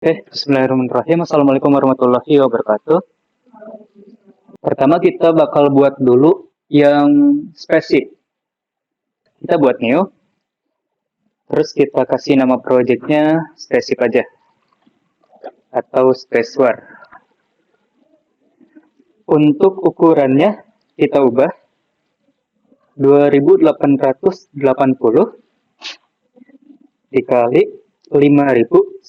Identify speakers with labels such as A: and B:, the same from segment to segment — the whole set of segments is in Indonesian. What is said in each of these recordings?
A: Bismillahirrahmanirrahim. Assalamualaikum warahmatullahi wabarakatuh. Pertama kita bakal buat dulu yang spesifik. Kita buat new, terus kita kasih nama projectnya spesifik aja, atau spacewar. Untuk ukurannya kita ubah 2880 dikali 5120.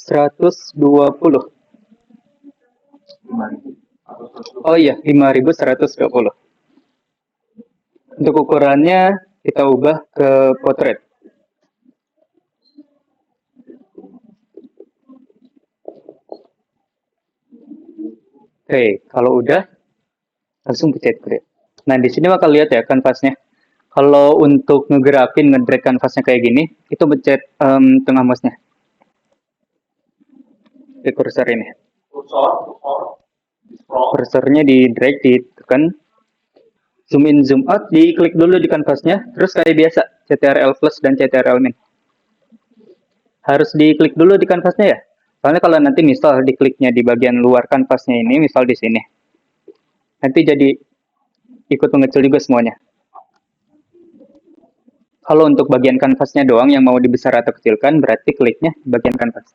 A: Oh iya, 5120. Untuk ukurannya kita ubah ke portrait. Oke, kalau udah langsung pencet create. Nah, di sini bakal lihat ya kanvasnya. Kalau untuk ngegerakin, ngedrag kanvasnya kayak gini, itu pencet tengah mouse-nya. Di cursor ini. Cursornya di drag, ditekan. Zoom in, zoom out, diklik dulu di kanvasnya. Terus kayak biasa, CTRL plus dan CTRL min. Harus diklik dulu di kanvasnya ya. Soalnya kalau nanti misal dikliknya di bagian luar kanvasnya ini, misal di sini. Nanti jadi ikut mengecil juga semuanya. Kalau untuk bagian kanvasnya doang yang mau dibesar atau kecilkan, berarti kliknya di bagian kanvas.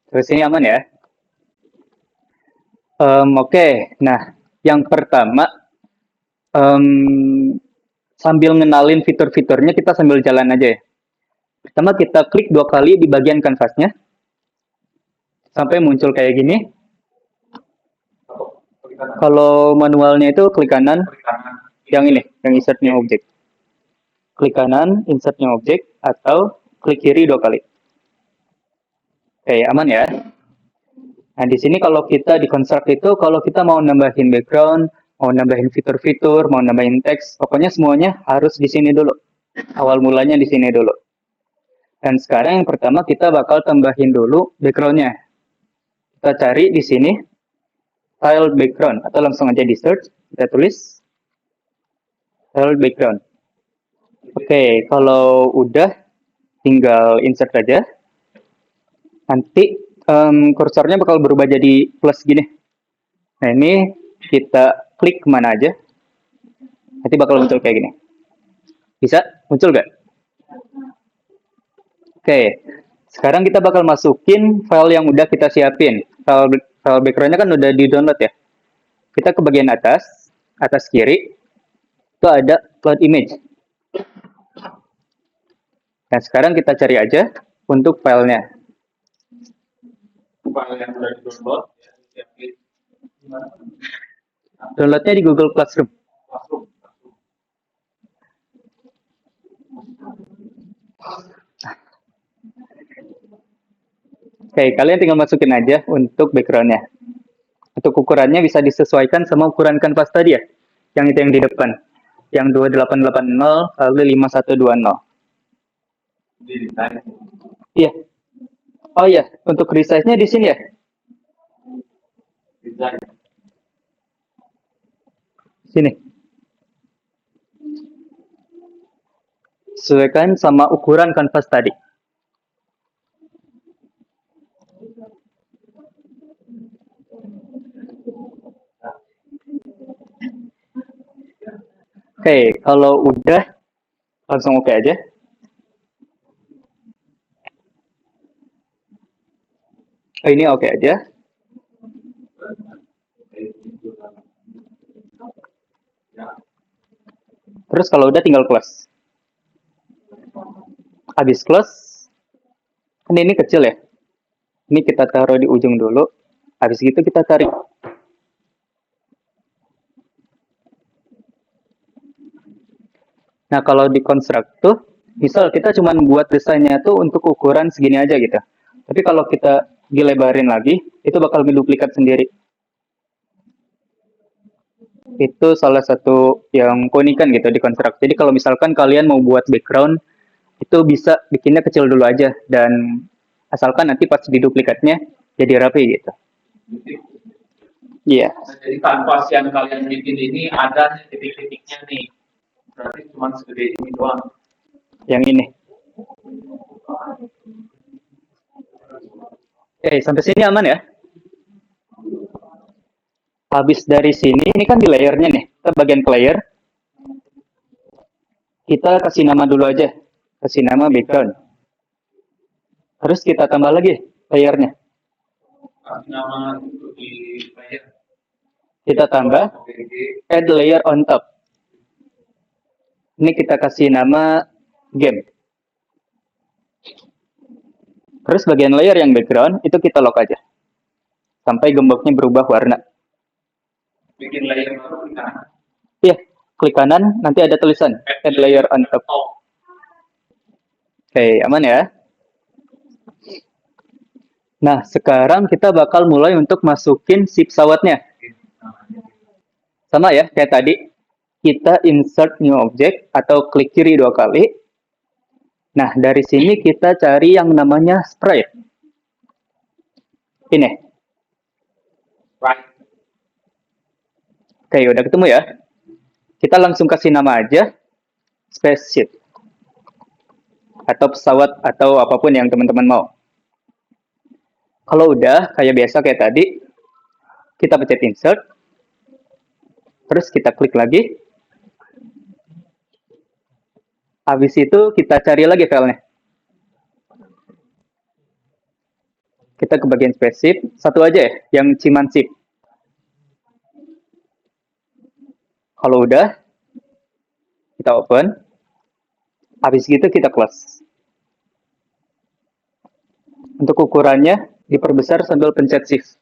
A: Terus ini aman ya. Oke. Nah, yang pertama, sambil ngenalin fitur-fiturnya, kita sambil jalan aja ya. Pertama kita klik 2 kali di bagian kanvasnya, sampai muncul kayak gini. Kalau manualnya itu klik kanan, yang ini, yang insert new object. Klik kanan, insert new object, atau klik kiri 2 kali. Oke, aman ya. Nah, di sini kalau kita di construct itu, kalau kita mau nambahin background, mau nambahin fitur-fitur, mau nambahin teks, pokoknya semuanya harus di sini dulu. Awal mulanya di sini dulu. Dan sekarang yang pertama kita bakal tambahin dulu background-nya. Kita cari di sini, file background, atau langsung aja di search, kita tulis file background. Oke, kalau udah, tinggal insert aja. Nanti kursornya bakal berubah jadi plus gini. Nah, ini kita klik kemana aja, nanti bakal muncul kayak gini. Bisa? Muncul nggak? Oke, sekarang kita bakal masukin file yang udah kita siapin. File background-nya kan udah di-download ya. Kita ke bagian atas, atas kiri, itu ada cloud image. Nah, sekarang kita cari aja untuk filenya. File yang udah di-download, downloadnya di Google Classroom. Oke, kalian tinggal masukin aja untuk background-nya. Untuk ukurannya bisa disesuaikan sama ukuran kanvas tadi ya. Yang itu yang di depan. Yang 2880 kali 5120. Iya. Oh iya, untuk resize-nya di sini ya. Sini. Sesuaikan sama ukuran kanvas tadi. Oke, kalau udah langsung oke aja. Oh, ini oke aja. Terus kalau udah tinggal close. Habis close, kan ini kecil ya. Ini kita taruh di ujung dulu. Habis gitu kita tarik. Nah, kalau di construct tuh, misal kita cuma buat desainnya tuh untuk ukuran segini aja gitu. Tapi kalau kita dilebarin lagi, itu bakal menduplikat sendiri. Itu salah satu yang keunikan gitu di construct. Jadi kalau misalkan kalian mau buat background, itu bisa bikinnya kecil dulu aja. Dan asalkan nanti pas diduplikatnya, jadi rapi gitu. Iya. Yeah.
B: Jadi kanvas yang kalian bikin ini ada titik-titiknya nih. Berarti cuma segede ini doang.
A: Yang ini. Oke, sampai sini aman ya? Habis dari sini, ini kan di layernya nih. Kita bagian ke layer. Kita kasih nama dulu aja. Kasih nama background. Terus kita tambah lagi layernya.
B: Kasih nama itu di layer.
A: Kita tambah add layer on top. Ini kita kasih nama game. Terus bagian layer yang background itu kita lock aja. Sampai gemboknya berubah warna.
B: Bikin layer baru kita.
A: Iya, klik kanan, nanti ada tulisan add layer on top. Oke, aman ya. Nah, sekarang kita bakal mulai untuk masukin si pesawatnya. Sama ya, kayak tadi. Kita insert new object atau klik kiri 2 kali. Nah, dari sini kita cari yang namanya sprite. Ini.
B: Right.
A: Oke, udah ketemu ya. Kita langsung kasih nama aja. Spaceship. Atau pesawat atau apapun yang teman-teman mau. Kalau udah, kayak biasa kayak tadi, kita pencet insert. Terus kita klik lagi. Habis itu kita cari lagi filenya. Kita ke bagian spaceship, satu aja ya, yang Cimansip. Kalau udah, kita open. Habis gitu kita close. Untuk ukurannya, diperbesar sambil pencet shift.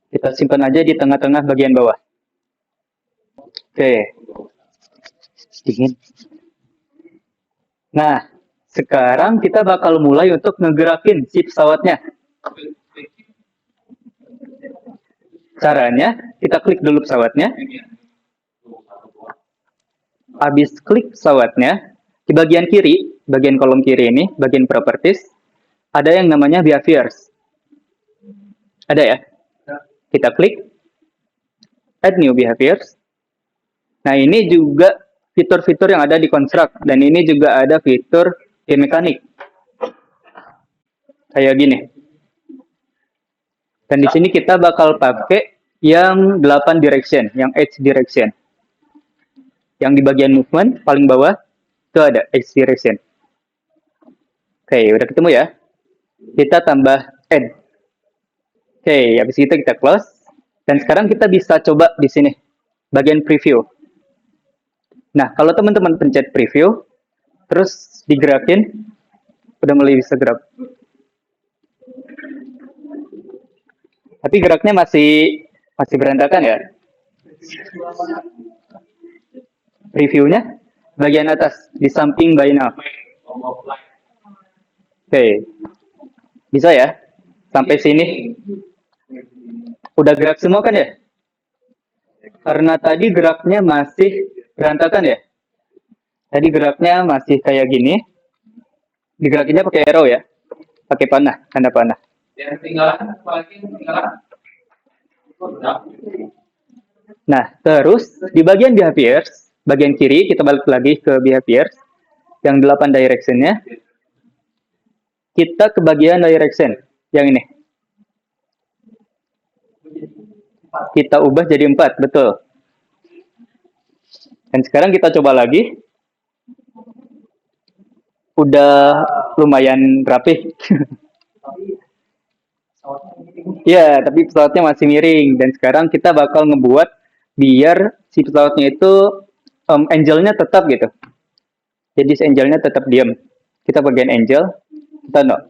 A: Kita simpan aja di tengah-tengah bagian bawah. Oke. Dingin. Nah, sekarang kita bakal mulai untuk ngegerakin si pesawatnya. Caranya, kita klik dulu pesawatnya. Habis klik pesawatnya, di bagian kiri, bagian kolom kiri ini, bagian properties, ada yang namanya behaviors. Ada ya? Kita klik add new behaviors. Nah, ini juga fitur-fitur yang ada di construct, dan ini juga ada fitur di mekanik. Kayak gini. Dan di sini kita bakal pakai yang 8 direction, yang H direction. Yang di bagian movement paling bawah itu ada H direction. Oke, udah ketemu ya. Kita tambah add. Oke, habis itu kita close. Dan sekarang kita bisa coba di sini, bagian preview. Nah, kalau teman-teman pencet preview, terus digerakin, udah mulai bisa gerak. Tapi geraknya masih berantakan ya. Previewnya bagian atas, di samping buy now. Oke, bisa ya? Sampai sini. Udah gerak semua kan ya? Karena tadi geraknya masih berantakan ya? Tadi geraknya masih kayak gini. Digerakinnya pakai arrow ya? Pakai panah, tanda panah.
B: Yang tinggalan, apalagi yang tinggalan.
A: Nah, terus di bagian behaviors, bagian kiri, kita balik lagi ke behaviors. Yang 8 direction-nya. Kita ke bagian direction, yang ini. Kita ubah jadi 4, betul. Dan sekarang kita coba lagi. Udah lumayan rapih. Ya, tapi pesawatnya masih miring. Dan sekarang kita bakal ngebuat biar si pesawatnya itu angle-nya tetap gitu. Jadi si angle-nya tetap diam. Kita bagian angle, kita no.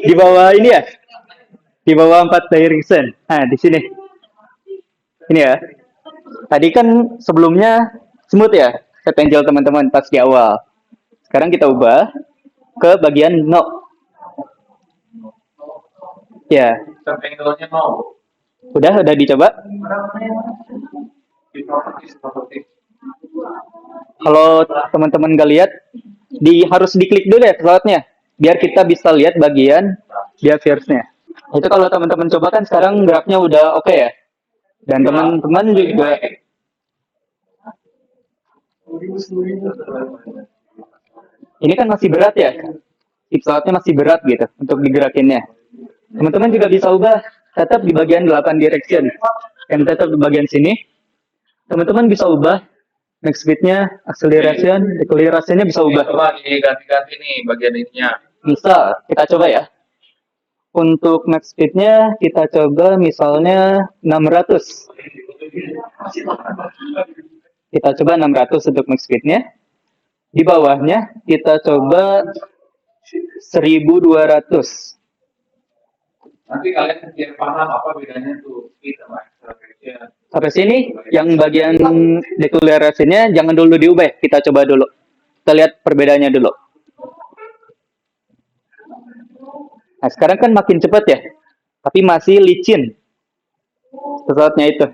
A: Di bawah ini ya? Di bawah 4 direction. Nah, di sini. Ini ya. Tadi kan sebelumnya smooth ya, set angle teman-teman pas di awal. Sekarang kita ubah ke bagian no. Ya.
B: Set angle-nya mau.
A: Udah dicoba?
B: Di properties.
A: Kalau teman-teman nggak lihat, harus diklik dulu ya pesawatnya, biar kita bisa lihat bagian behaviorsnya. Itu kalau teman-teman coba kan sekarang grafnya udah oke ya. Dan teman-teman juga ini kan masih berat ya. Si pesawatnya masih berat gitu untuk digerakinnya. Teman-teman juga bisa ubah tetap di bagian 8 direction. Yang tetap di bagian sini. Teman-teman bisa ubah max speed-nya, acceleration, deceleration-nya bisa ubah.
B: Coba diganti-ganti nih bagian ininya.
A: Bisa, kita coba ya. Untuk max speed-nya kita coba misalnya 600. Kita coba 600 untuk max speed-nya. Di bawahnya kita coba 1200.
B: Nanti kalian biar paham apa bedanya tuh speed sama acceleration.
A: Sampai sini yang bagian deceleration-nya jangan dulu diubah. Kita coba dulu. Kita lihat perbedaannya dulu. Nah, sekarang kan makin cepat ya. Tapi masih licin pesawatnya itu.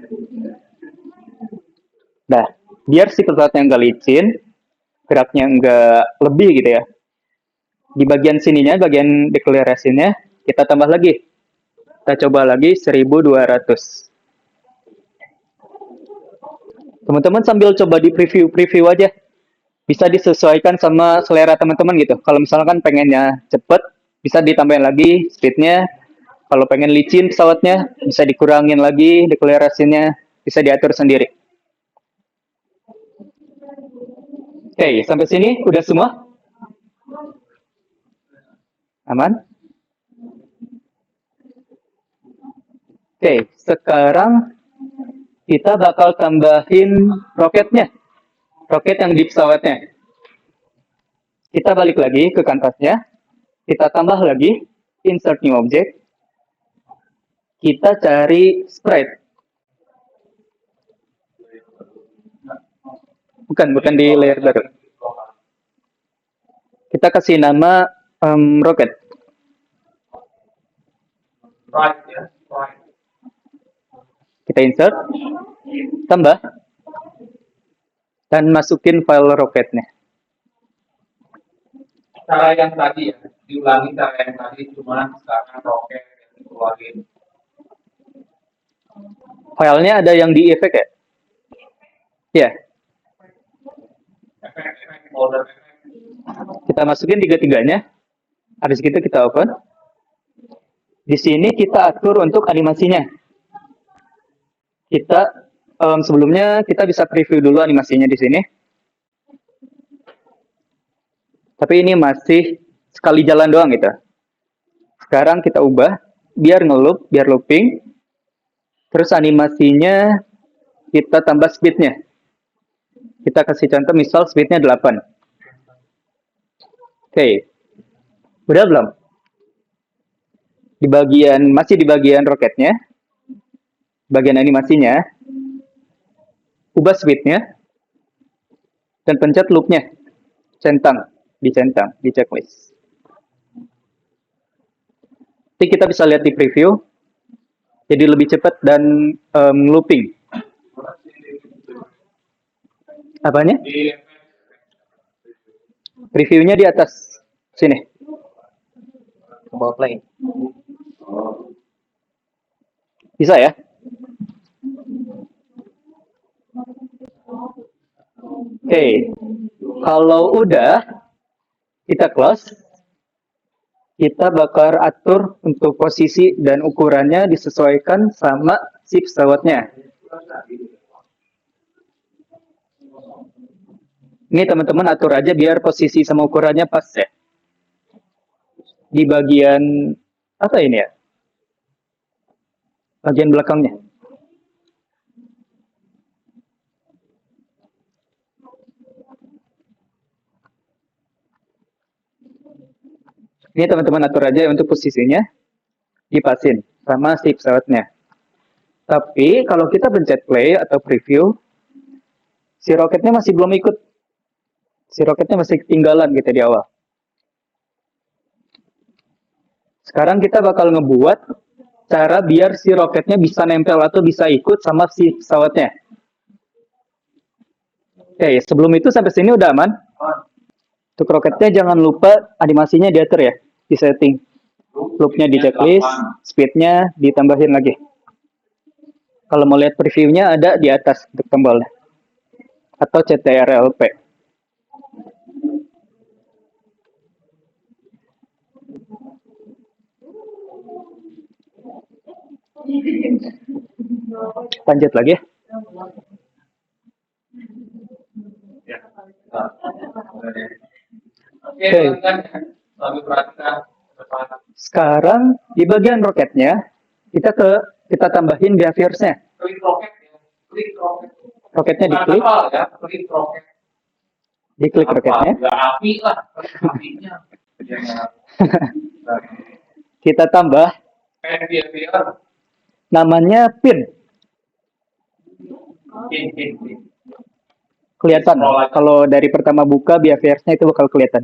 A: Nah, biar si pesawatnya nggak licin, geraknya nggak lebih gitu ya. Di bagian sininya, bagian deceleration-nya, kita tambah lagi. Kita coba lagi 1200. Teman-teman sambil coba di preview aja. Bisa disesuaikan sama selera teman-teman gitu. Kalau misalkan pengennya cepet, bisa ditambahin lagi speednya. Kalau pengen licin pesawatnya, bisa dikurangin lagi deceleration-nya. Bisa diatur sendiri. Oke, sampai sini udah semua? Aman? Oke, sekarang kita bakal tambahin roketnya. Roket yang di pesawatnya. Kita balik lagi ke kanvasnya. Kita tambah lagi insert new object. Kita cari sprite. Bukan di layer baru. Kita kasih nama roket.
B: Right ya, right.
A: Kita insert, tambah, dan masukin file roketnya.
B: Cara yang tadi ya, diulangi cara yang tadi, cuma sekarang roket yang dikeluarin.
A: Filenya ada yang di efek ya? Ya.
B: Efek, folder efek.
A: Kita masukin tiga-tiganya. Habis itu kita open. Di sini kita atur untuk animasinya. Kita sebelumnya kita bisa preview dulu animasinya di sini. Tapi ini masih sekali jalan doang gitu. Sekarang kita ubah biar ngeloop, biar looping. Terus animasinya kita tambah speednya. Kita kasih contoh misal speednya 8. Oke. Udah belum? Masih di bagian roketnya. Bagian animasinya. Ubah speednya. Dan pencet loopnya. Dicentang di checklist. Nanti kita bisa lihat di preview. Jadi lebih cepat dan looping. Apanya? Previewnya di atas. Sini. Ke bawah play. Bisa ya? Oke. Kalau udah, kita close. Kita bakal atur untuk posisi dan ukurannya disesuaikan sama si pesawatnya. Ini teman-teman atur aja biar posisi sama ukurannya pas ya. Di bagian apa ini ya? Bagian belakangnya. Ini teman-teman atur aja untuk posisinya. Dipasin sama si pesawatnya. Tapi kalau kita pencet play atau preview, si roketnya masih belum ikut. Si roketnya masih ketinggalan gitu di awal. Sekarang kita bakal ngebuat cara biar si roketnya bisa nempel atau bisa ikut sama si pesawatnya. Oke, sebelum itu sampai sini udah aman. Untuk roketnya jangan lupa animasinya diatur ya, di setting. loopnya di checklist, speednya ditambahin lagi. Kalau mau lihat previewnya ada di atas untuk tombolnya. Atau CTRL-P. Lanjut lagi.
B: Oke,
A: sekarang di bagian roketnya kita tambahin behaviorsnya.
B: klik roket ya, klik roket.
A: Roketnya
B: Bukan
A: diklik,
B: kapal ya, klik roket.
A: diklik roketnya.
B: Nggak api lah, klik apinya.
A: Kita tambah
B: Behavior.
A: namanya pin.
B: Pin.
A: Kelihatan. Kalau dari pertama buka behaviorsnya itu bakal kelihatan.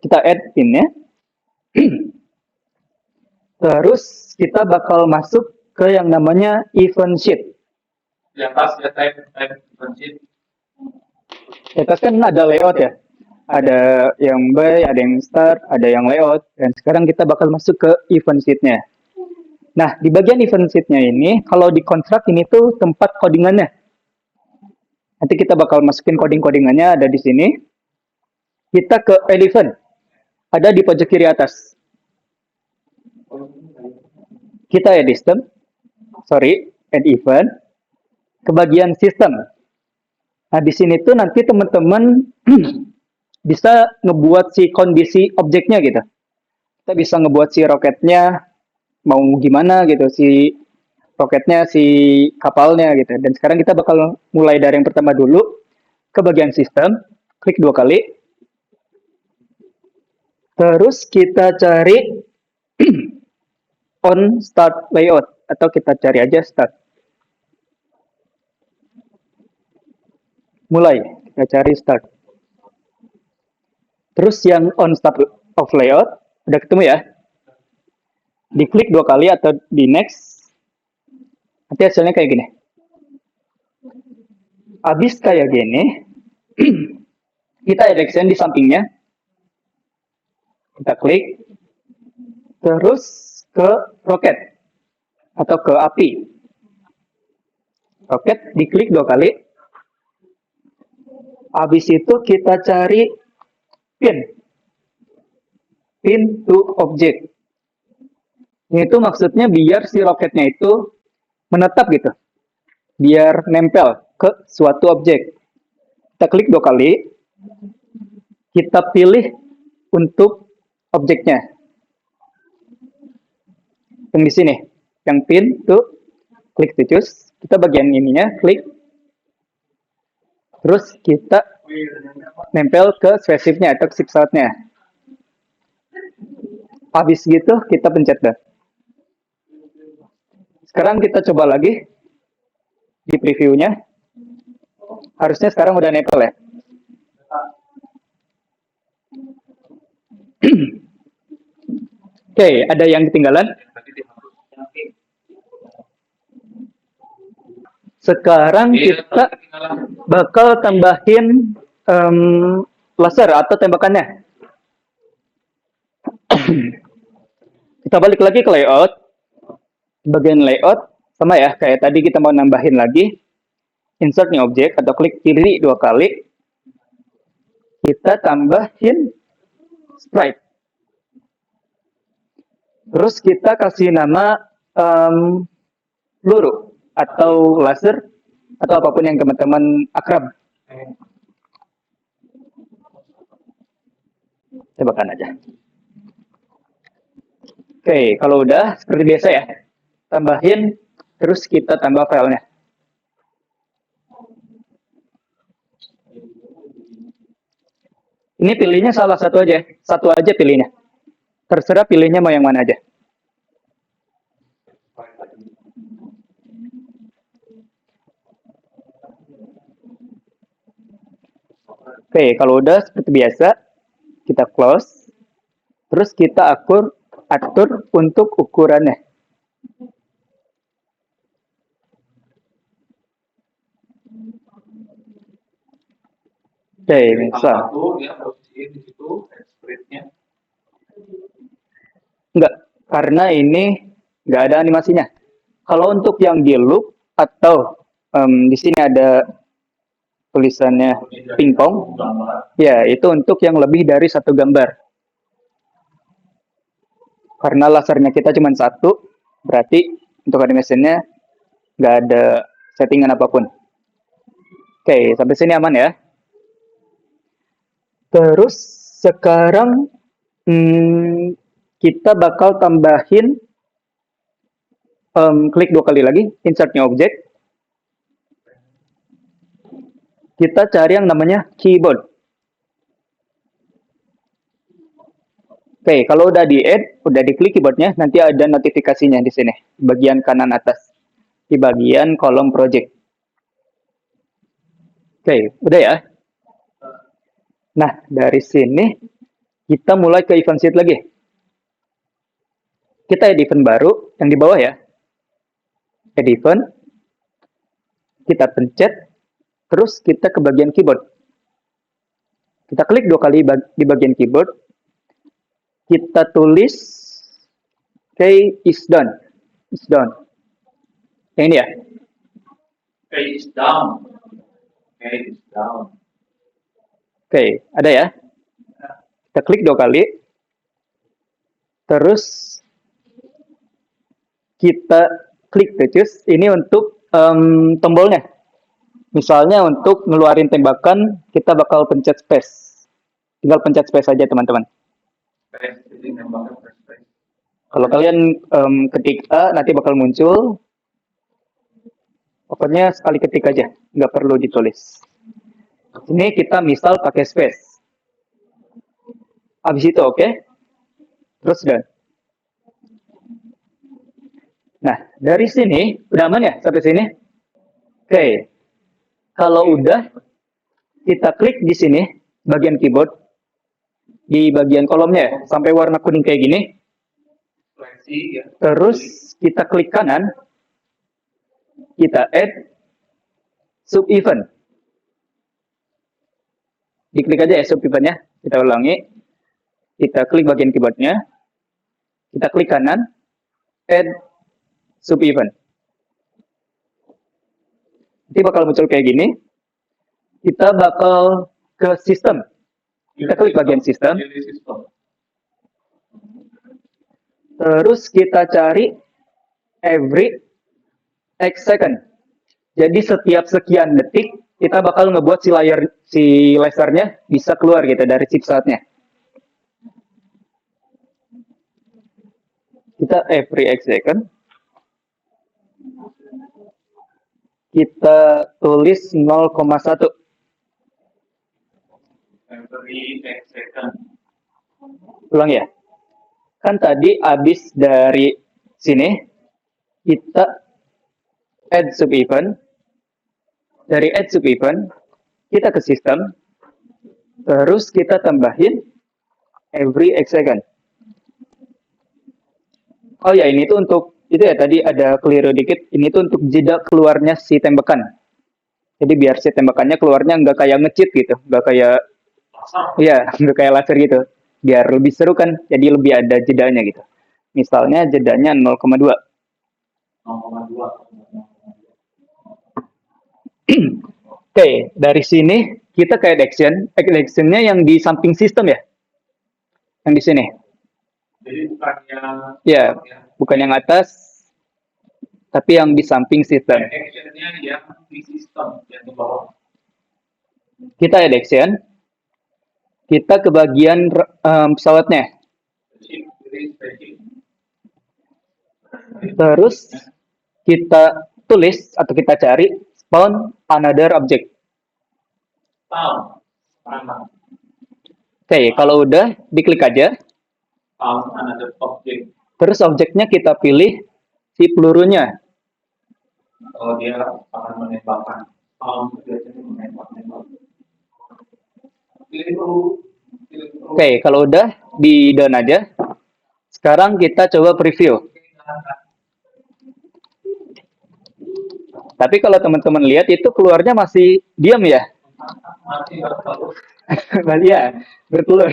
A: Kita add pinnya. Terus kita bakal masuk ke yang namanya event sheet.
B: Di atas ya type event sheet.
A: Di atas kan ada layout ya. Ada yang buy, ada yang start, ada yang layout. Dan sekarang kita bakal masuk ke event sheet-nya. Nah, di bagian event sheet-nya ini, kalau di kontrak ini tuh tempat codingannya. Nanti kita bakal masukin coding-codingannya ada di sini. Kita ke add event. Ada di pojok kiri atas. Kita add system. Add event. Ke bagian sistem. Nah, di sini tuh nanti teman-teman bisa ngebuat si kondisi objeknya gitu. Kita bisa ngebuat si roketnya mau gimana gitu, si roketnya, si kapalnya gitu. Dan sekarang kita bakal mulai dari yang pertama dulu ke bagian sistem, klik 2 kali. Terus kita cari on start layout atau kita cari aja start. Mulai, kita cari start. Terus yang on start of layout udah ketemu ya. Diklik 2 kali atau di next. Nanti hasilnya kayak gini. Habis kayak gini, kita add action di sampingnya. Kita klik. Terus ke roket atau ke api. Roket diklik 2 kali. Habis itu kita cari pin. Pin to object. Itu maksudnya biar si roketnya itu menetap gitu. Biar nempel ke suatu objek. Kita klik 2 kali. Kita pilih untuk objeknya. Yang di sini. Yang pin to klik to choose. Kita bagian ininya klik. Terus kita nempel ke spaceshipnya atau ship pesawatnya. Habis gitu kita pencet done. Sekarang kita coba lagi di previewnya. Harusnya sekarang udah nempel ya. Oke, ada yang ketinggalan? Sekarang kita bakal tambahin laser atau tembakannya. Kita balik lagi ke layout. Bagian layout sama ya, kayak tadi kita mau nambahin lagi insert new object atau klik kiri 2 kali. Kita tambahin sprite. Terus kita kasih nama peluru atau laser atau apapun yang teman-teman akrab. Tembakan aja. Oke, kalau udah seperti biasa ya, tambahin, terus kita tambah filenya. Ini pilihnya salah satu aja pilihnya. Terserah pilihnya mau yang mana aja. Oke, kalau udah seperti biasa, kita close, terus kita atur untuk ukurannya. Oke, misal
B: Jadi di situ script-nya.
A: Enggak, karena ini nggak ada animasinya. Kalau untuk yang di loop atau di sini ada tulisannya pingpong, ya itu untuk yang lebih dari satu gambar. Karena lasernya kita cuma satu, berarti untuk animasinya nggak ada settingan apapun. Oke, sampai sini aman ya. Terus sekarang kita bakal tambahin klik 2 kali lagi, insert new object. Kita cari yang namanya keyboard. Oke, kalau udah di-add, udah diklik keyboardnya, nanti ada notifikasinya di sini, bagian kanan atas, di bagian kolom project. Oke, udah ya. Nah, dari sini, kita mulai ke event sheet lagi. Kita add event baru, yang di bawah ya. Add event, kita pencet, terus kita ke bagian keyboard. Kita klik 2 kali di bagian keyboard, kita tulis K is done. Is done. Yang ini ya.
B: Page down. Page down.
A: Oke, ada ya. Kita klik 2 kali. Terus kita klik the choose. Ini untuk tombolnya. Misalnya untuk ngeluarin tembakan, kita bakal pencet space. Tinggal pencet space aja teman-teman.
B: Space, jadi nembaknya space.
A: Kalau kalian ketik A, nanti bakal muncul. Pokoknya sekali ketik aja, nggak perlu ditulis. Ini kita misal pakai space. Habis itu oke. Terus done. Nah, dari sini, udah aman ya sampai sini? Oke. Kalau udah, kita klik di sini, bagian keyboard, di bagian kolomnya ya, sampai warna kuning kayak gini.
B: Seleksi, ya.
A: Terus kita klik kanan, kita add sub event. Diklik aja ya sub eventnya. Kita ulangi. Kita klik bagian keyboardnya. Kita klik kanan, add sub event. Nanti bakal muncul kayak gini. Kita bakal ke sistem. Kita klik bagian sistem. Terus kita cari every X second. Jadi setiap sekian detik kita bakal ngebuat si lasernya bisa keluar gitu dari chipsetnya. Kita every X second. Kita tulis 0,1.
B: Every X second.
A: Ulang ya. Kan tadi habis dari sini kita add sub event. Dari add sub event kita ke sistem. Terus kita tambahin every X second. Oh ya, ini tuh untuk itu ya, tadi ada keliru dikit. Ini tuh untuk jeda keluarnya si tembakan. Jadi biar si tembakannya keluarnya nggak kayak nge-cheat gitu, nggak kayak nggak kayak laser gitu. Biar lebih seru kan, jadi lebih ada jedanya gitu. Misalnya jedanya 0,2.
B: 0,2.
A: Oke, dari sini kita ke action. Actionnya yang di samping sistem ya, yang di sini.
B: Jadi bukan yang
A: Ya, bukan yang atas, tapi yang di samping sistem.
B: actionnya yang di sistem, yang di bawah.
A: Kita add action. Kita ke bagian pesawatnya. Terus kita tulis atau kita cari spawn another object.
B: Spawn.
A: Oke, kalau udah diklik aja.
B: Spawn another object.
A: Terus objeknya kita pilih si pelurunya.
B: Kalau dia akan menembakkan. Spawn biasanya menembak.
A: Oke, kalau udah di done aja. Sekarang kita coba preview. Tapi kalau teman-teman lihat itu keluarnya masih diam ya. Iya, bertelur.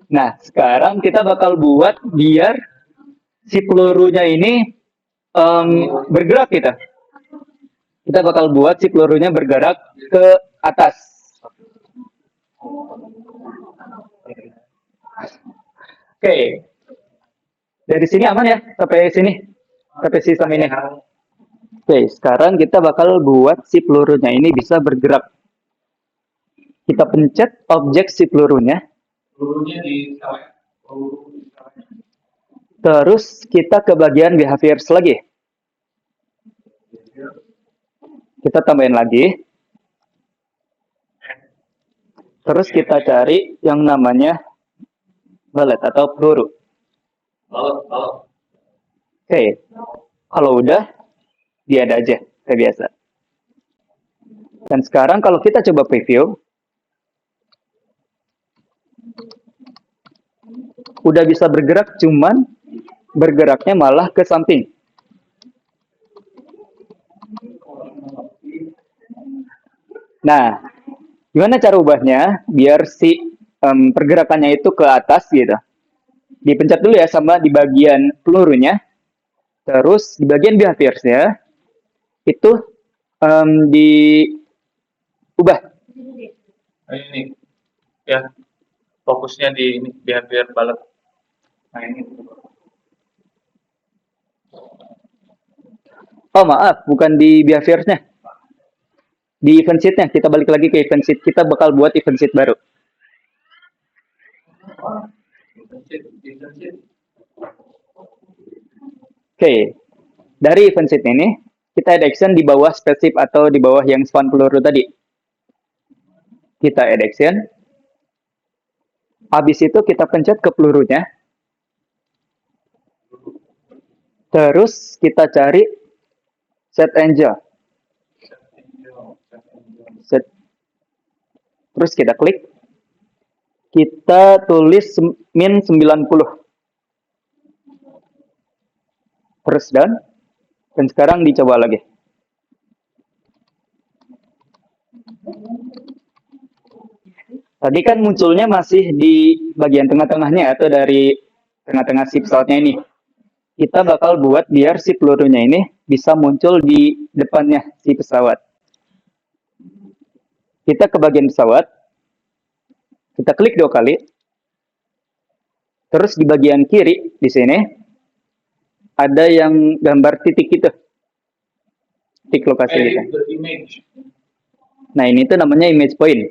A: Nah, sekarang kita bakal buat biar si pelurunya ini bergerak kita. Kita bakal buat si pelurunya bergerak ke atas. Oke. Dari sini aman ya sampai sini. Sampai sistem ini. Oke, sekarang kita bakal buat si pelurunya ini bisa bergerak. Kita pencet objek si pelurunya.
B: Pelurunya di
A: Terus kita ke bagian behaviors lagi. Kita tambahin lagi. Terus kita cari yang namanya bullet atau peluru. Oke. Kalau udah, dia ada aja, kayak biasa. Dan sekarang kalau kita coba preview, udah bisa bergerak, cuman bergeraknya malah ke samping. Nah, gimana cara ubahnya biar si pergerakannya itu ke atas gitu. Dipencet dulu ya sama di bagian pelurunya. Terus di bagian behaviorsnya itu diubah.
B: ini ya, fokusnya di ini biar balet. Nah ini.
A: Oh maaf, bukan di behaviorsnya. Di event sheet-nya, kita balik lagi ke event sheet. Kita bakal buat event sheet baru. Oke, dari event sheet ini, kita add action di bawah spaceship atau di bawah yang spawn peluru tadi. Kita add action. Habis itu kita pencet ke pelurunya. Terus kita cari set angel. Set. Terus kita klik. Kita tulis min 90. Terus done. Dan sekarang dicoba lagi. Tadi kan munculnya masih di bagian tengah-tengahnya atau dari tengah-tengah si pesawatnya ini. Kita bakal buat biar si pelurunya ini bisa muncul di depannya si pesawat. Kita ke bagian pesawat. Kita klik 2 kali. Terus di bagian kiri di sini ada yang gambar titik itu. Titik lokasi kita. Nah, ini tuh namanya image point.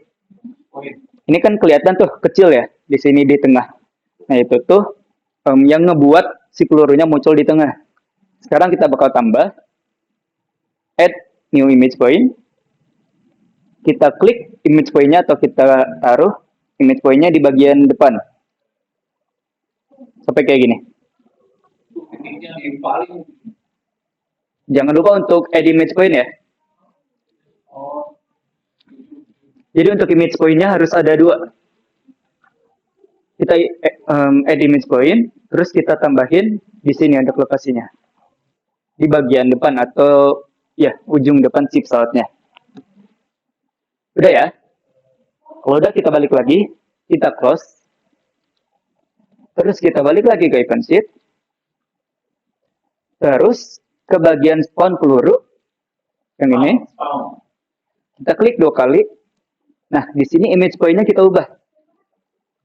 A: Ini kan kelihatan tuh kecil ya di sini di tengah. Nah, itu tuh yang ngebuat si pelurunya muncul di tengah. Sekarang kita bakal tambah add new image point. Kita klik image point-nya atau kita taruh image point-nya di bagian depan. Sampai kayak gini. Jangan lupa untuk add image point ya. Jadi untuk image point-nya harus ada 2. Kita add image point, terus kita tambahin di sini untuk lokasinya. Di bagian depan atau ya ujung depan si pesawatnya. Udah ya? Kalau udah kita balik lagi, kita close. Terus kita balik lagi ke event sheet. Terus ke bagian spawn peluru. Yang ini. Kita klik 2 kali. Nah, di sini image point-nya kita ubah.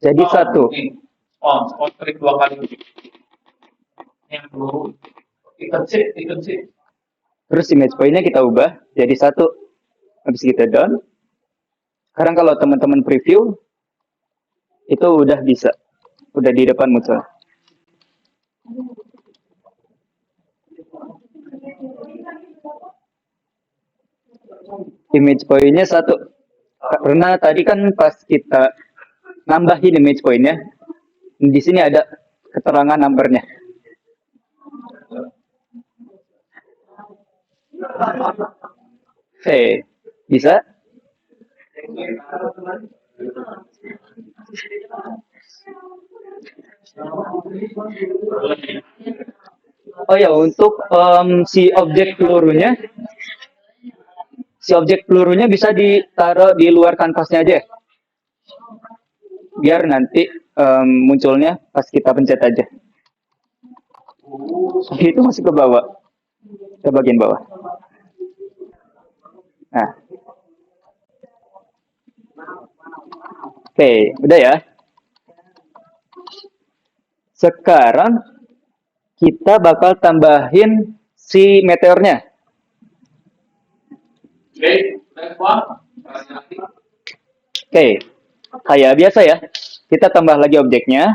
A: Jadi 1.
B: Spawn klik 2 kali. Yang peluru. Event sheet.
A: Terus image point-nya kita ubah jadi 1. Habis kita done. Sekarang kalau teman-teman preview, itu udah bisa. Udah di depan muncul. Image point-nya 1. Karena tadi kan pas kita nambahin image point-nya, di sini ada keterangan number-nya. Oke, bisa? Oh ya, untuk si objek pelurunya si objek pelurunya bisa ditaruh di luar kanvasnya aja ya. Biar nanti munculnya pas kita pencet aja. Itu masuk ke bawah. Ke bagian bawah. Nah. Oke, udah ya. Sekarang kita bakal tambahin si meteornya. Oke, kayak biasa ya. Kita tambah lagi objeknya.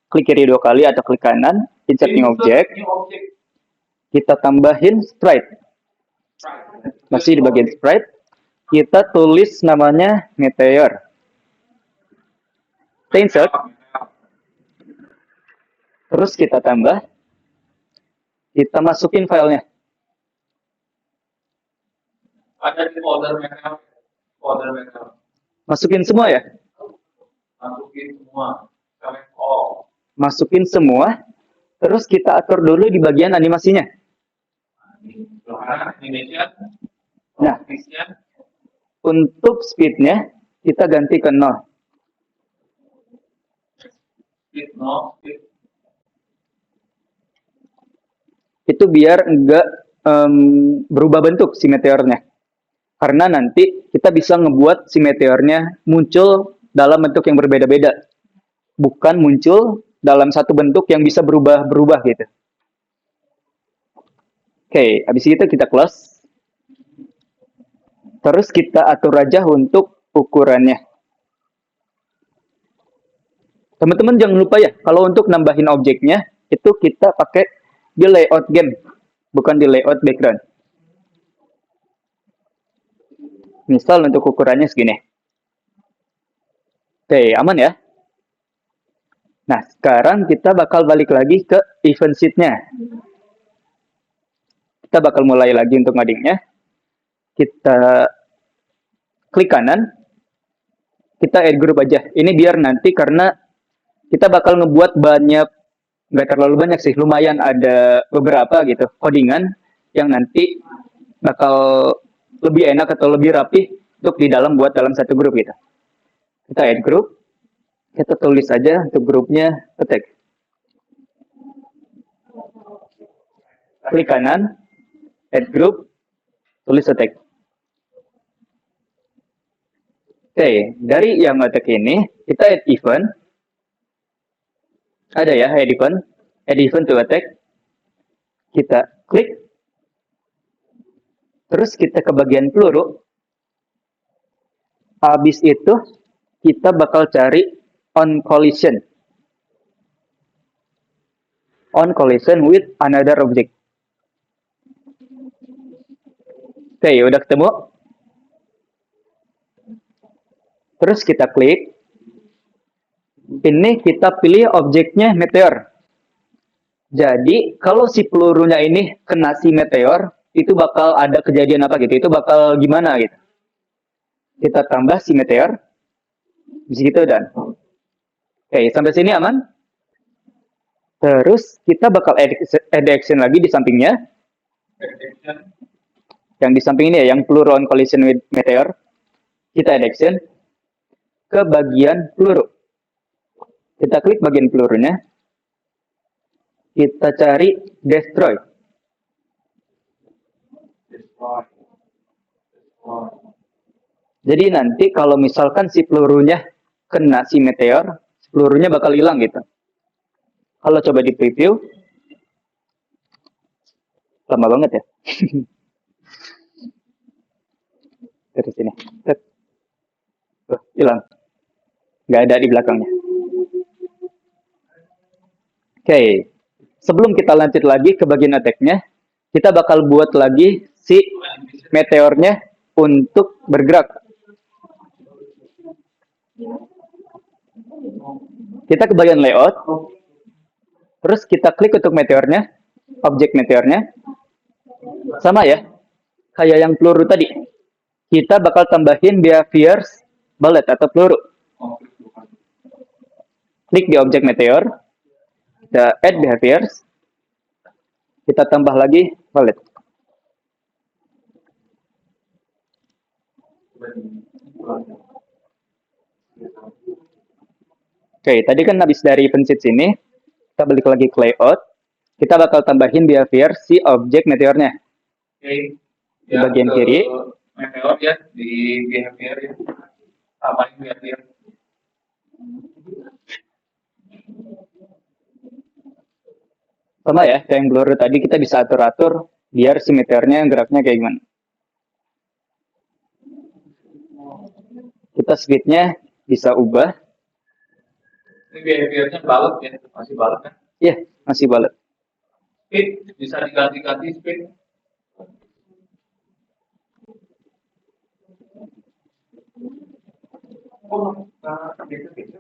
A: Klik kiri 2 kali atau klik kanan. Insert new object. Kita tambahin sprite. Masih di bagian sprite. Kita tulis namanya meteor. Kita insert. Terus kita tambah. Kita masukin filenya.
B: Ada di folder meteor.
A: Masukin semua ya?
B: Masukin semua. Select all.
A: Masukin semua. Terus kita atur dulu di bagian animasinya. Nah, untuk speednya kita ganti ke 0. Itu biar enggak berubah bentuk si meteornya. Karena nanti kita bisa ngebuat si meteornya muncul dalam bentuk yang berbeda-beda. Bukan muncul dalam satu bentuk yang bisa berubah-berubah gitu. Oke, habis itu kita close. Terus kita atur aja untuk ukurannya. Teman-teman jangan lupa ya, kalau untuk nambahin objeknya, itu kita pakai di layout game, bukan di layout background. Misal untuk ukurannya segini. Oke, aman ya? Nah, sekarang kita bakal balik lagi ke event sheet-nya. Kita bakal mulai lagi untuk ngodingnya. Kita klik kanan. Kita add group aja. Ini biar nanti karena kita bakal ngebuat banyak, nggak terlalu banyak sih, lumayan ada beberapa gitu, codingan yang nanti bakal lebih enak atau lebih rapi untuk di dalam buat dalam satu grup gitu. Kita add group. Kita tulis aja untuk grupnya attack. Klik kanan, add group, tulis attack. Oke, dari yang attack ini, kita add event. Ada ya, add event to attack. Kita klik. Terus kita ke bagian peluru. Habis itu, kita bakal cari on collision. On collision with another object. Oke, udah ketemu. Terus kita klik. Ini kita pilih objeknya meteor. Jadi, kalau si pelurunya ini kena si meteor, itu bakal ada kejadian apa gitu. Itu bakal gimana gitu. Kita tambah si meteor. Di situ dan. Oke, sampai sini aman. Terus kita bakal add action lagi di sampingnya. Yang di samping ini ya, yang peluru on collision with meteor. Kita add action ke bagian peluru. Kita klik bagian pelurunya. Kita cari destroy. Jadi nanti kalau misalkan si pelurunya kena si meteor, pelurunya bakal hilang gitu. Kalau coba di preview, lama banget ya. Dari sini, hilang, nggak ada di belakangnya. Oke, sebelum kita lanjut lagi ke bagian attack-nya, kita bakal buat lagi si meteornya untuk bergerak. Kita ke bagian layout, terus kita klik untuk meteornya, objek meteornya, sama ya, kayak yang peluru tadi. Kita bakal tambahin behaviors bullet atau peluru. Klik di objek meteor, kita add behaviors, kita tambah lagi bullet. Oke, tadi kan habis dari pencet sini, kita balik lagi ke layout. Kita bakal tambahin behavior si objek meteornya.
B: Oke,
A: Di bagian kiri.
B: Meteor ya, di behavior ya. Tambahin behavior.
A: Sama ya, kayak yang blur tadi kita bisa atur-atur biar si meteornya geraknya kayak gimana. Kita speednya bisa ubah.
B: Ini behaviornya balet ya, masih balet kan?
A: Iya, masih balet.
B: Speed bisa diganti-ganti speed. Oh, biasa-biasa.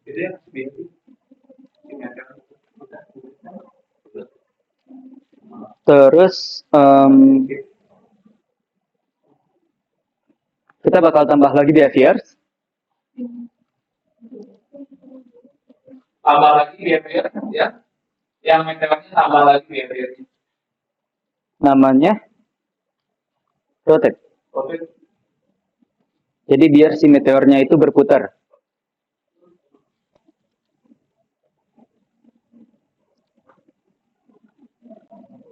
B: Jadi ya, biasa.
A: Terus kita bakal tambah lagi behaviors.
B: Tambah lagi behavior ya. Yang meteornya tambah lagi behavior.
A: Namanya rotate.
B: Oke.
A: Jadi biar si meteornya itu berputar.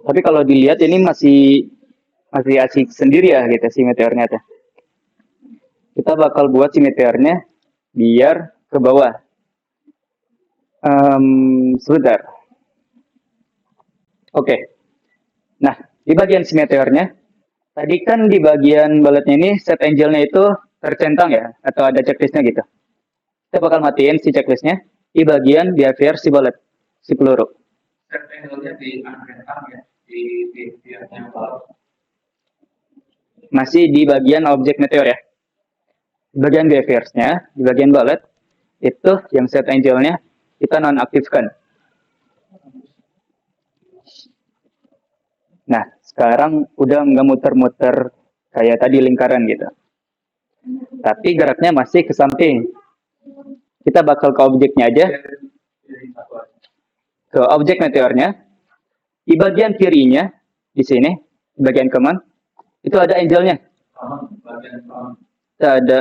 A: Tapi kalau dilihat ini masih asik sendiri ya gitu si meteornya tuh. Kita bakal buat si meteornya biar ke bawah. Sebentar. Oke. Nah, di bagian si meteornya, tadi kan di bagian baletnya ini set angelnya itu tercentang ya, atau ada checklistnya gitu. Kita bakal matiin si checklistnya di bagian behavior si balet, si peluru.
B: Set angle-nya di angkatan ya, di yang balet.
A: Masih di bagian objek meteor ya. Di bagian behaviors-nya, di bagian balet, itu yang set angle-nya kita nonaktifkan. Nah, sekarang udah nggak muter-muter kayak tadi lingkaran gitu. Tapi geraknya masih ke samping. Kita bakal ke objeknya aja. Ke objek meteornya. Di bagian kirinya, di sini, di bagian kanan, itu ada angelnya. Kita ada.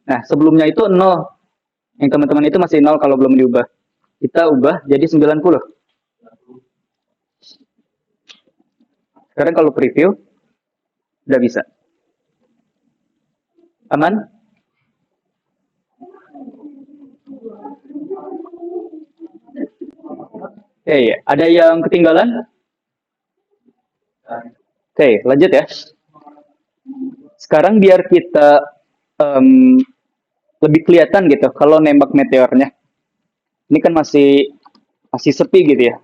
A: Nah, sebelumnya itu 0. Yang teman-teman itu masih 0 kalau belum diubah. Kita ubah jadi 90. Sekarang kalau preview, udah bisa. Aman? Oke, ada yang ketinggalan? Oke, lanjut ya. Sekarang biar kita lebih kelihatan gitu kalau nembak meteornya. Ini kan masih sepi gitu ya.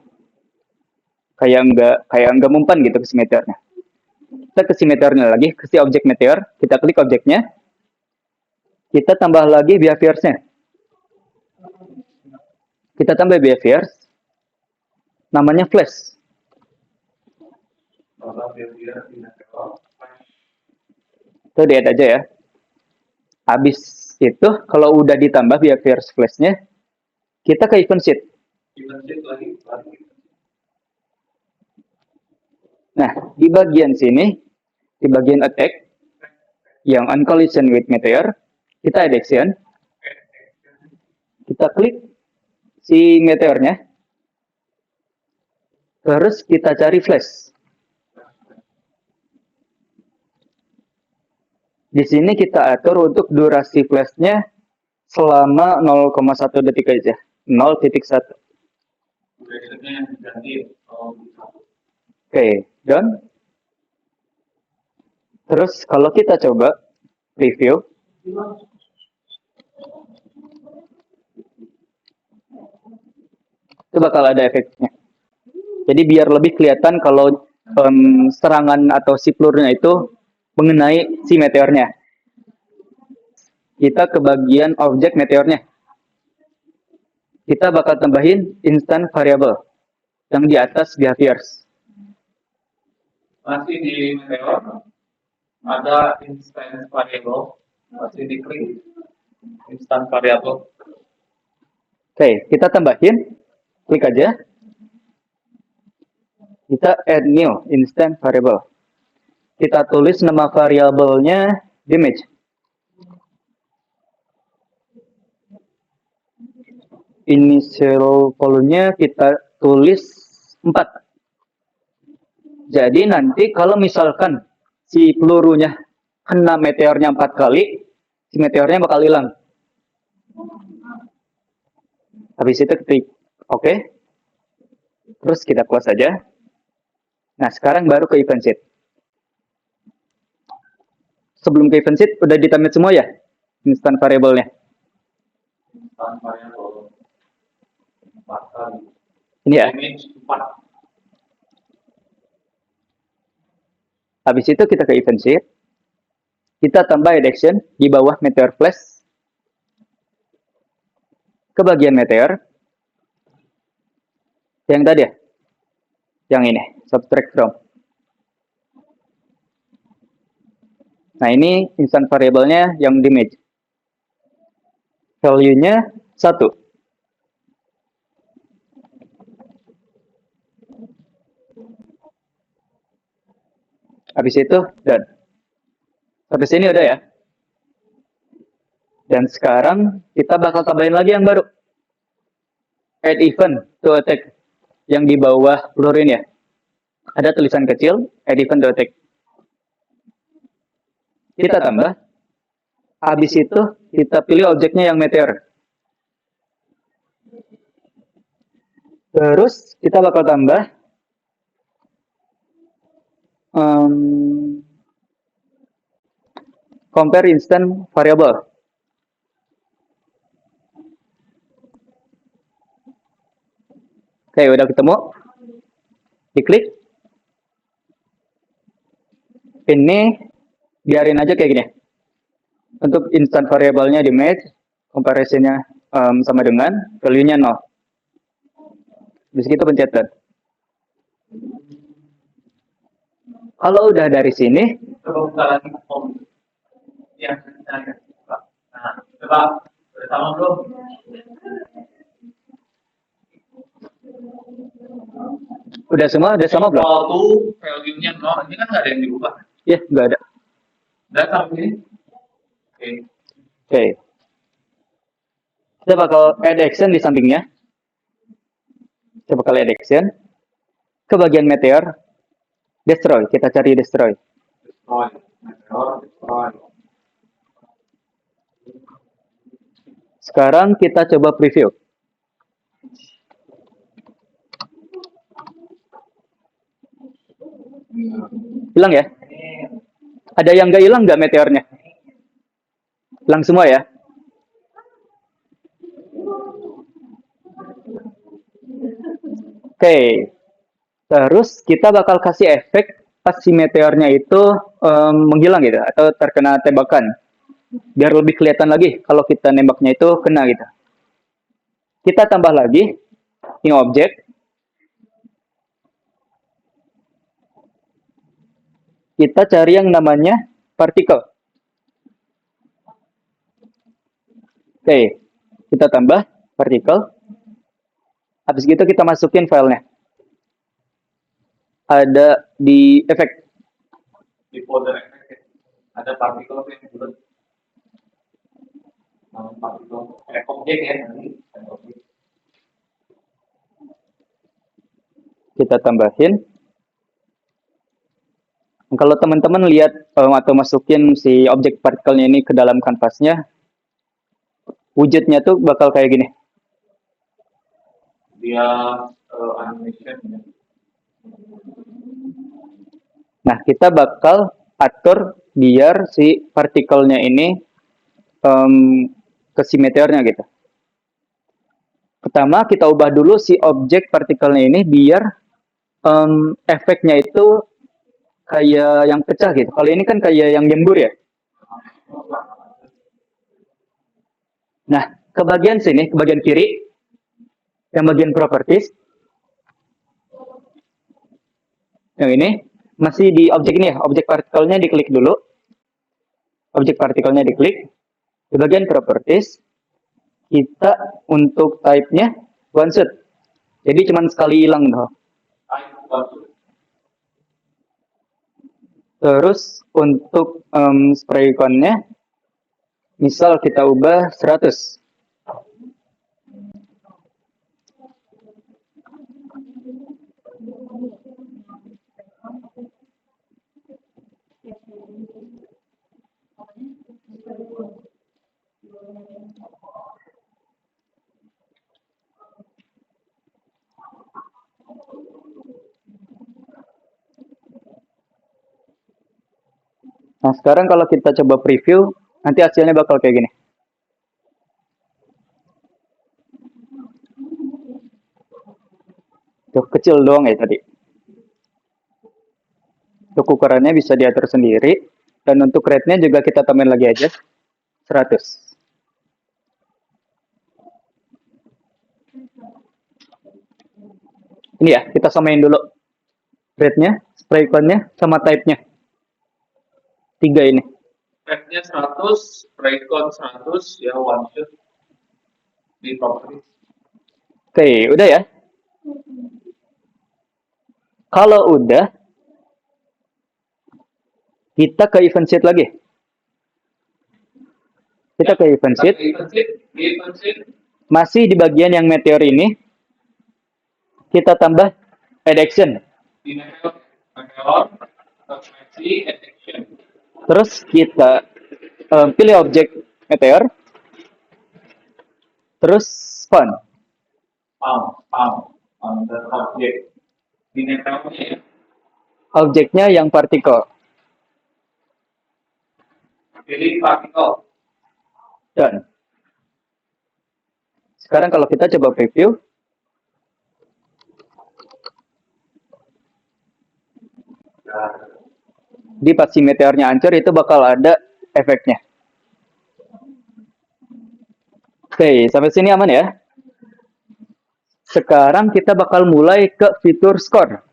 A: Kayak nggak mempan gitu ke si meteornya. Kita ke si meteornya lagi, ke si objek meteor, kita klik objeknya. Kita tambah lagi behaviors-nya. Kita tambah behaviors. Namanya flash. Itu lihat aja ya. Habis itu, kalau udah ditambah behaviors flash-nya, kita ke event sheet. Nah, di bagian sini, di bagian attack, yang on collision with meteor, kita add action. Kita klik si meteornya. Terus kita cari flash. Di sini kita atur untuk durasi flashnya selama 0,1 detik aja. 0,1. Oke, done. Terus kalau kita coba review, itu bakal ada efeknya. Jadi biar lebih kelihatan kalau serangan atau si pelurunya itu mengenai si meteornya. Kita ke bagian objek meteornya. Kita bakal tambahin instant variable yang di atas behaviors.
B: Masih di meteor ada instant variable, masih diklik instant variable.
A: Oke, kita tambahin, klik aja. Kita add new instant variable. kita tulis nama variabelnya image. Initial volume-nya kita tulis 4. Jadi nanti kalau misalkan si pelurunya kena meteornya 4 kali, si meteornya bakal hilang. Habis itu ketik OK. Terus kita close saja. Nah, sekarang baru ke event sheet. Sebelum ke event sheet, udah ditamit semua ya? Instant variable-nya.
B: Instant variable. 4 kali.
A: Ini ya.
B: Image 4.
A: Habis itu kita ke event sheet. Kita tambah add action di bawah meteor flash. Ke bagian meteor. Yang tadi ya? Yang ini, subtract from. Nah, ini instant variable-nya yang di image. Value-nya 1. Habis itu, done. Sampai sini udah ya. Dan sekarang kita bakal tambahin lagi yang baru. Add event to attack. Yang di bawah peluru ini ya. Ada tulisan kecil, add event to attack. Kita tambah. Habis itu, kita pilih objeknya yang meteor. Terus, kita bakal tambah compare instant variable. Oke, udah ketemu. Diklik. Ini biarin aja kayak gini. Untuk instant variable-nya di image, comparison-nya sama dengan value-nya 0. Terus kita pencet done. Kalau udah dari sini,
B: Coba buka lagi form. Ya, nah, coba bersama belum?
A: udah semua, udah sama belum?
B: Waktu value-nya 0, ini kan nggak ada yang dirubah.
A: Ya, nggak ada.
B: Udah sampai sini? Oke.
A: Oke. Kita bakal add action di sampingnya. Kita bakal add action. Ke bagian meteor. Destroy. Kita cari destroy.
B: Destroy. Meteor, destroy.
A: Sekarang kita coba preview. Hilang ya? Ada yang nggak hilang nggak meteornya? Hilang semua ya? Oke. Terus kita bakal kasih efek pas si meteornya itu menghilang gitu atau terkena tembakan. Biar lebih kelihatan lagi kalau kita nembaknya itu kena gitu. Kita tambah lagi new object. Kita cari yang namanya particle. Oke, kita tambah particle. Habis gitu kita masukin filenya. Ada di efek.
B: Di folder efek ada partikel yang bulat. Partikel objek ya.
A: Kita tambahin. Kalau teman-teman lihat atau masukin si objek partikelnya ini ke dalam kanvasnya, wujudnya tuh bakal kayak gini.
B: Dia animation ya.
A: Nah, kita bakal atur biar si partikelnya ini ke si meteornya gitu. Pertama, kita ubah dulu si objek partikelnya ini biar efeknya itu kayak yang pecah gitu. Kalau ini kan kayak yang nyembur ya. Nah, ke bagian sini, ke bagian kiri, yang bagian properties, yang ini, masih di objek ini ya, objek partikelnya diklik dulu. Objek partikelnya diklik. Di bagian properties, kita untuk type-nya one shot. Jadi cuma sekali hilang. Terus untuk spray con-nya, misal kita ubah 100. Nah, sekarang kalau kita coba preview, nanti hasilnya bakal kayak gini. Tuh, kecil doang ya tadi. Untuk ukurannya bisa diatur sendiri. Dan untuk rate-nya juga kita tambahin lagi aja. 100. Ini ya, kita samain dulu. Rate-nya, spray con-nya, sama type-nya. 3 ini.
B: Rate-nya 100, Raycon 100, ya one shot di properties.
A: Oke, udah ya. Kalau udah, kita ke event sheet lagi. Kita ke event sheet.
B: Event sheet,
A: Masih di bagian yang meteor ini, kita tambah add action.
B: di meteor, transformasi, action.
A: Terus kita pilih objek meteor. Terus font.
B: Dan objek. Di meteornya ya.
A: Objeknya yang partikel.
B: Pilih partikel.
A: Dan sekarang kalau kita coba preview, di pas si meteornya hancur itu bakal ada efeknya. Oke, sampai sini aman ya. Sekarang kita bakal mulai ke fitur score.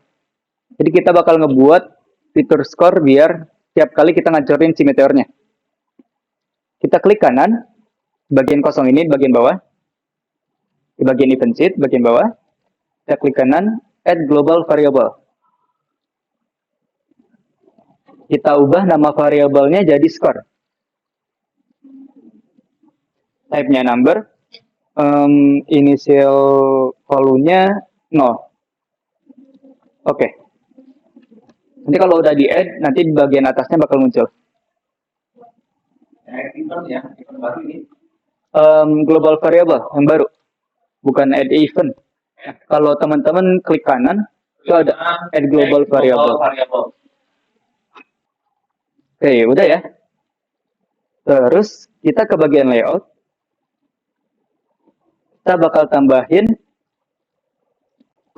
A: Jadi kita bakal ngebuat fitur score biar tiap kali kita ngancurin si meteornya. Kita klik kanan, bagian kosong ini, bagian bawah. Di bagian event sheet, bagian bawah. Kita klik kanan, add global variable. Kita ubah nama variabelnya jadi score. Type-nya number. Initial value-nya 0. Oke. Nanti kalau udah di-add, nanti di bagian atasnya bakal muncul.
B: Event ya, event baru ini.
A: Global variable yang baru. Bukan add event. Kalau teman-teman klik kanan, itu ada add global variable. Oke, udah ya. Terus kita ke bagian layout. Kita bakal tambahin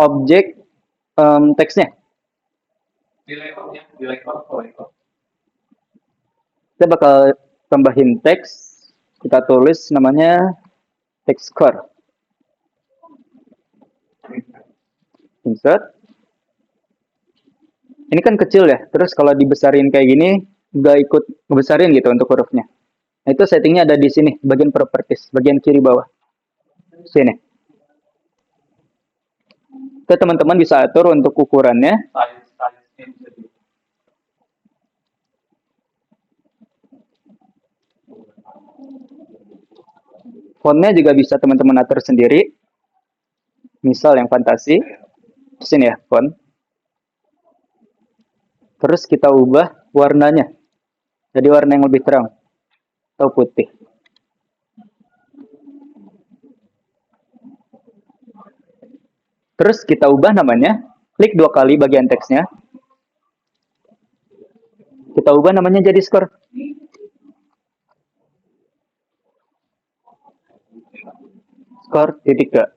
A: objek teksnya.
B: Di layout.
A: Kita bakal tambahin teks. Kita tulis namanya text score. Insert. Ini kan kecil ya. Terus kalau dibesarin kayak gini, nggak ikut ngebesarin gitu untuk hurufnya. Nah, itu settingnya ada di sini, bagian properties, bagian kiri bawah. Sini. Kita teman-teman bisa atur untuk ukurannya. Fontnya juga bisa teman-teman atur sendiri. Misal yang fantasi. Sini ya, font. Terus kita ubah warnanya. Jadi warna yang lebih terang. Atau putih. Terus kita ubah namanya, klik 2 kali bagian teksnya. Kita ubah namanya jadi score. Score titik 2.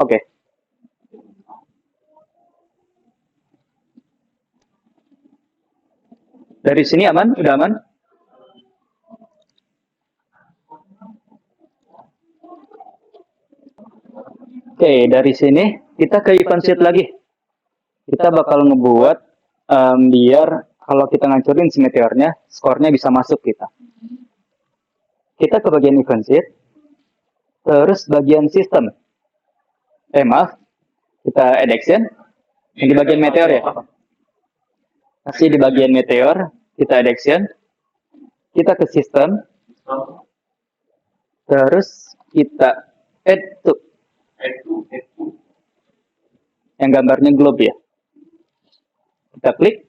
A: Oke. Dari sini aman? Udah aman? Oke, dari sini kita ke event sheet lagi. Kita bakal ngebuat biar kalau kita ngancurin si meteornya, skornya bisa masuk kita. Kita ke bagian event sheet, terus bagian sistem. Maaf, kita add action. Yang di bagian meteor ya. Masih di bagian meteor, kita addiction, kita ke sistem, terus kita add to, yang gambarnya globe ya. Kita klik,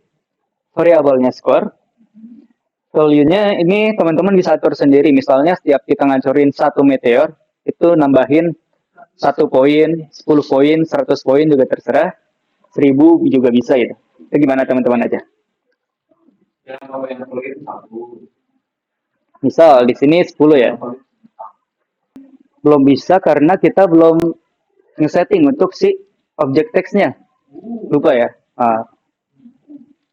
A: variabelnya score, value-nya ini teman-teman bisa atur sendiri. Misalnya setiap kita ngancurin satu meteor, itu nambahin 1 poin, 10 poin, 100 poin juga terserah, 1000 juga bisa gitu. Itu gimana teman-teman aja. Misal di sini 10 ya. Belum bisa karena kita belum nge-setting untuk si objek teksnya. Lupa ya.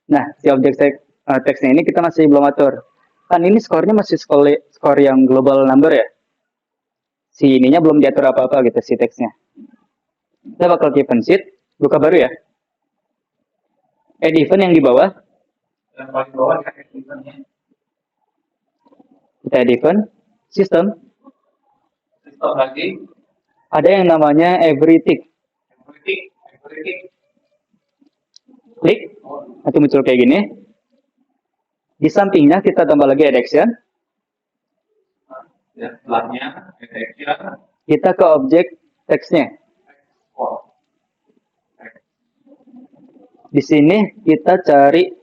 A: Nah, si objek teksnya ini kita masih belum atur. Kan ini skornya masih skor yang global number ya. Si ininya belum diatur apa-apa gitu si teksnya. Kita bakal given sheet, buka baru ya. Add event yang di bawah.
B: Yang paling bawah ya eventnya.
A: Kita add event, sistem.
B: Sistem lagi.
A: Ada yang namanya every tick. Klik, nanti muncul kayak gini. Di sampingnya kita tambah lagi addiction.
B: Ya, setelahnya addiction.
A: Kita ke objek teksnya. Di sini kita cari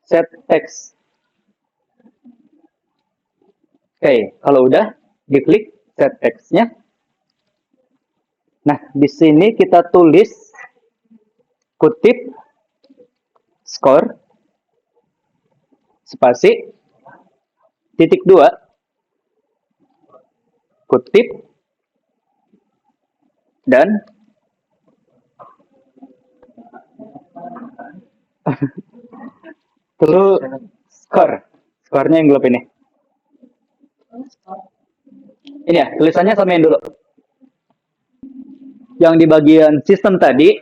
A: set text. Oke, kalau udah diklik set text-nya. Nah, di sini kita tulis kutip skor spasi titik 2 kutip dan terus skornya yang gelap ini ya, tulisannya samain dulu. Yang di bagian sistem tadi,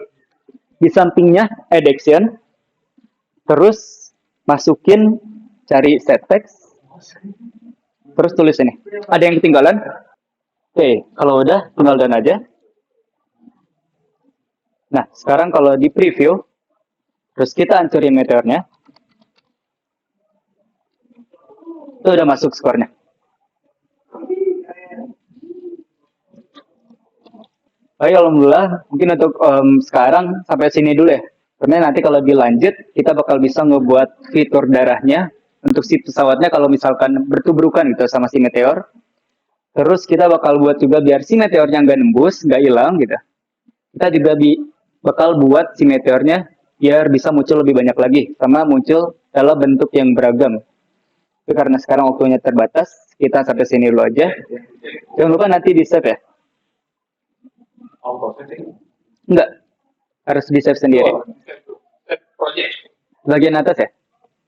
A: di sampingnya addiction, terus masukin cari set text, terus tulis ini. Ada yang ketinggalan? Oke, kalau udah tinggal done aja. Nah, sekarang kalau di preview, terus kita hancurin meteornya, itu udah masuk skornya. Baik, alhamdulillah. Mungkin untuk sekarang sampai sini dulu ya. Karena nanti kalau dilanjut, kita bakal bisa ngebuat fitur darahnya untuk si pesawatnya kalau misalkan bertubrukan gitu sama si meteor. Terus kita bakal buat juga biar si meteornya nggak nembus, nggak hilang gitu. Kita juga bakal buat si meteornya biar bisa muncul lebih banyak lagi, sama muncul dalam bentuk yang beragam. Itu karena sekarang waktunya terbatas, kita sampai sini dulu aja. Jangan lupa nanti di save ya. Enggak, harus di save sendiri.
B: Save project.
A: Bagian atas ya?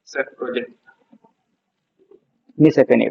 B: Save project.
A: Ini save ini.